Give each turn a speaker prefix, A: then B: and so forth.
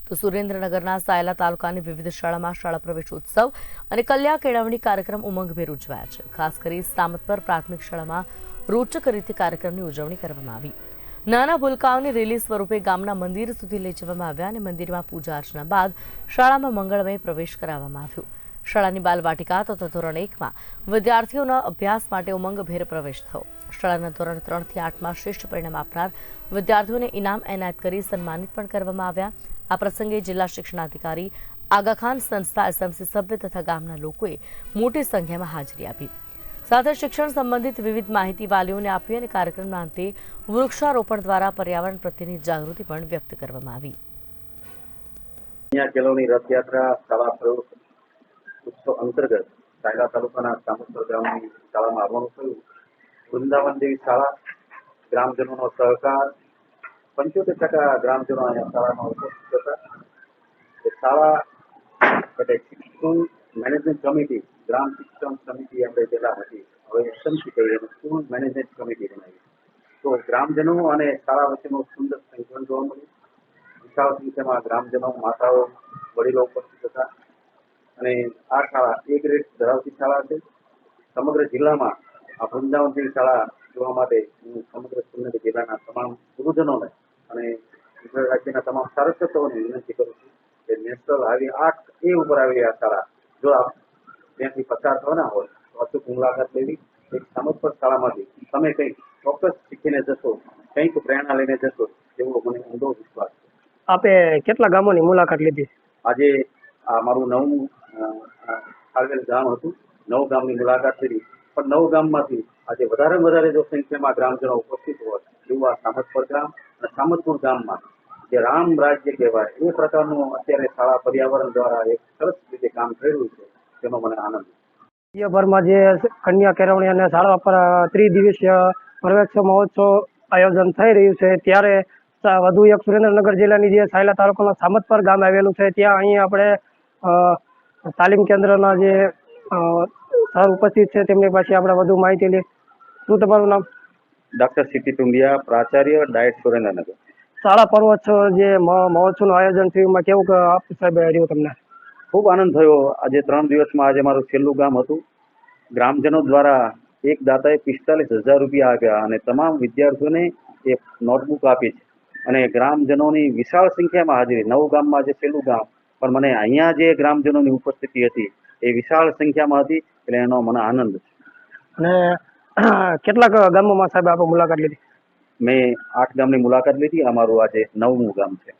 A: તો સુરેન્દ્રનગરના સાયલા તાલુકાની વિવિધ શાળામાં શાળા પ્રવેશોત્સવ અને કલ્યા કેળવણી કાર્યક્રમ ઉમંગભેર ઉજવાયા છે। ખાસ કરી સામતપર પ્રાથમિક શાળામાં રોચક રીતે કાર્યક્રમની ઉજવણી કરવામાં આવી। નાના ભૂલકાઓને રેલી સ્વરૂપે ગામના મંદિર સુધી લઈ જવામાં આવ્યા અને મંદિરમાં પૂજા અર્ચના બાદ શાળામાં મંગળમય પ્રવેશ કરાવવામાં આવ્યો। શાળાની બાલવાટિકા તથા ધોરણ 1માં વિદ્યાર્થીઓના અભ્યાસ માટે ઉમંગભેર પ્રવેશ થયો। શાળાના ધોરણ 3 થી 8માં શ્રેષ્ઠ પરિણામ આપનાર વિદ્યાર્થીઓને ઇનામ એનાયત કરી સન્માનિત પણ કરવામાં આવ્યા। આ પ્રસંગે જિલ્લા શિક્ષણાધિકારી આગાખાન સંસ્થા એસએમસી સભ્ય તથા ગામના લોકોએ મોટી સંખ્યામાં હાજરી આપી। સાથે શિક્ષણ સંબંધિત વિવિધ માહિતી વાલીઓને આપી અને કાર્યક્રમના અંતે વૃક્ષારોપણ દ્વારા પર્યાવરણ પ્રત્યેની જાગૃતિ પણ વ્યક્ત કરવામાં આવી।
B: કેળવણી રથયાત્રા શાળા ઉત્સવ અંતર્ગત સાયલા તાલુકાના સામતપર ગામની શાળામાં આવવાનું થયું। વૃંદાવન જેવી શાળા, ગ્રામજનોનો સહકાર, 75% ગ્રામજનો અહીંયા શાળામાં ઉપસ્થિત હતા। શાળા એટલે સ્કૂલ મેનેજમેન્ટ કમિટી, ગ્રામ શિક્ષણ સમિતિ આપણે પહેલા હતી, હવે એસએમસી કહીએ સ્કૂલ મેનેજમેન્ટ કમિટી બનાવી। તો ગ્રામજનો અને શાળા વચ્ચેનું સુંદર સંકલન જોવા મળ્યું। વિશાળ સંખ્યામાં ગ્રામજનો, માતાઓ, વડીલો ઉપસ્થિત હતા અને આ શાળા એ ગ્રેડ ધરાવતી શાળા છે। સમગ્ર જિલ્લામાં આ વૃંદાવન જેવી શાળા જોવા માટે હું સમગ્ર સુરેન્દ્રનગર જિલ્લાના તમામ ગુરુજનોને અને ગુજરાત રાજ્યના તમામ સારસ્વતોને વિનંતી કરું છું કે નેશનલ હાઈવે 8A ઉપર આવેલી આ શાળા જો આપ ત્યાંથી પસાર થવાના હોય તો અચૂક મુલાકાત લેવી। એક સામતપર શાળામાંથી તમે કંઈક ચોક્કસ શીખીને જશો, કંઈક પ્રેરણા લઈને જશો એવો મને ઊંડો વિશ્વાસ છે।
C: આપે કેટલા ગામોની મુલાકાત લીધી?
B: આજે આ મારું 9મું આવેલ ગામ હતું। 9 ગામની મુલાકાત લીધી, પણ 9 ગામમાંથી આજે વધારે જો સંખ્યામાં ગ્રામજનો ઉપસ્થિત હોય એવું આ સામતપર ગામ અને સામતપુર ગામમાં જે રામ રાજ્ય કહેવાય એ પ્રકારનું અત્યારે શાળા પર્યાવરણ દ્વારા એક સરસ રીતે કામ થઈ રહ્યું છે, તેનો મને આનંદ છે।
C: રાજ્યભરમાં જે કન્યા કેળવણી અને શાળા પર ત્રિદિવસીય પ્રવેશ મહોત્સવ આયોજન થઈ રહ્યું છે, ત્યારે વધુ એક સુરેન્દ્રનગર જિલ્લાની જે સાયલા તાલુકાના સામતપર ગામ આવેલું છે, ત્યાં અહીં આપણે તાલીમ કેન્દ્રના જે સર ઉપસ્થિત છે તેમની પાસે આપણે વધુ માહિતી લઈએ। શું તમારું નામ?
B: ડૉક્ટર સીટી ટુંડિયા, પ્રાચાર્ય, ડાયટ સુરેન્દ્રનગર।
C: શાળા પર્વોત્સવ જે મહોત્સવનું આયોજન થયું એમાં કેવું સાહેબ રહ્યું તમને?
B: ખૂબ આનંદ થયો। આજે 3 દિવસમાં આજે મારું છેલ્લું ગામ હતું। ગ્રામજનો દ્વારા એક દાતાએ 45,000 રૂપિયા આપ્યા અને તમામ વિદ્યાર્થીઓને એક નોટબુક આપી છે અને ગ્રામજનોની વિશાળ સંખ્યામાં હાજરી। 9 ગામમાં આજે છેલ્લું ગામ, પણ મને અહીંયા જે ગ્રામજનોની ઉપસ્થિતિ હતી એ વિશાળ સંખ્યામાં હતી, એટલે એનો મને આનંદ છે।
C: અને કેટલાક ગામોમાં સાહેબ આપણે મુલાકાત લીધી?
B: મેં 8 ગામની મુલાકાત લીધી। અમારું આજે 9મું ગામ છે।